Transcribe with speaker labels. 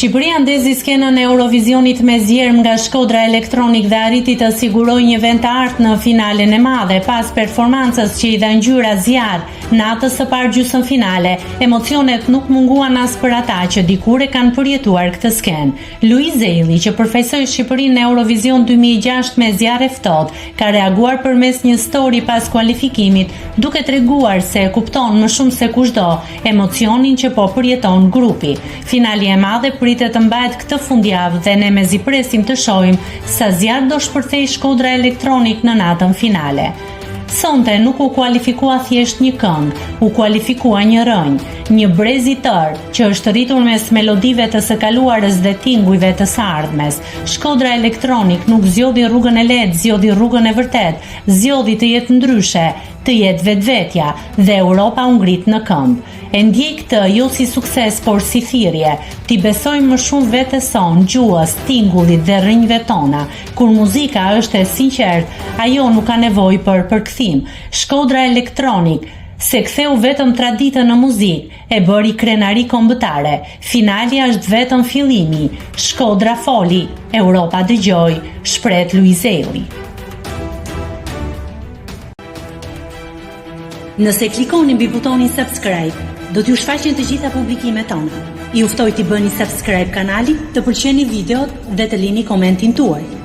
Speaker 1: Shqipëria ndezi skenën e Eurovisionit me zgjerm nga Shkodra Electronic dhe arriti të sigurojë një vend të artë në finalen e madhe pas performancës që i dha ngjyra zjarr natës së parë gjysmëfinale. Emocionet nuk munguan as për ata që dikur e kanë përjetuar këtë skenë. Luiz Elli, që përfaqësoi Shqipërinë në Eurovision 2006 me zjarr e ftohtë, ka reaguar përmes një story pas kualifikimit, duke treguar se e kupton më shumë se kushdo emocionin që po përjeton grupi. Finali e madhe pritet të mbahet këtë fundjavë dhe ne mezi presim të shohim sa zjarr do shpërthej Shkodra Electronic në natën finale. Sonte nuk u kualifikua thjesht një këngë, u kualifikua një rënjë, një brez i tërë që është rritur mes melodive të së kaluarës dhe tingujve të së ardhmes. Shkodra Electronic nuk zgjodhi rrugën e lehtë, zgjodhi rrugën e vërtet, zgjodhi të jetë ndryshe, të jetë vetvetja dhe Europa u ngrit në këmbë. E ndjej këtë jo si sukses, por si thirrje. Ti besojmë më shumë vetes son, gjuhës, tingullit dhe rrënjve tona. Kur muzika është e sinqertë, ajo nuk ka nevojë për përkthim. Shkodra Electronic se ktheu vetëm traditën në muzikë, e bëri krenari kombëtare. Finali është vetëm fillimi. Shkodra foli, Europa dëgjoi, shpreh Luiz Elli. Nëse klikoni mbi butonin subscribe, do t'ju shfaqen të gjitha publikimet tona. Ju ftoj t'i bëni subscribe kanalit, të pëlqeni videot dhe të lini komentin tuaj.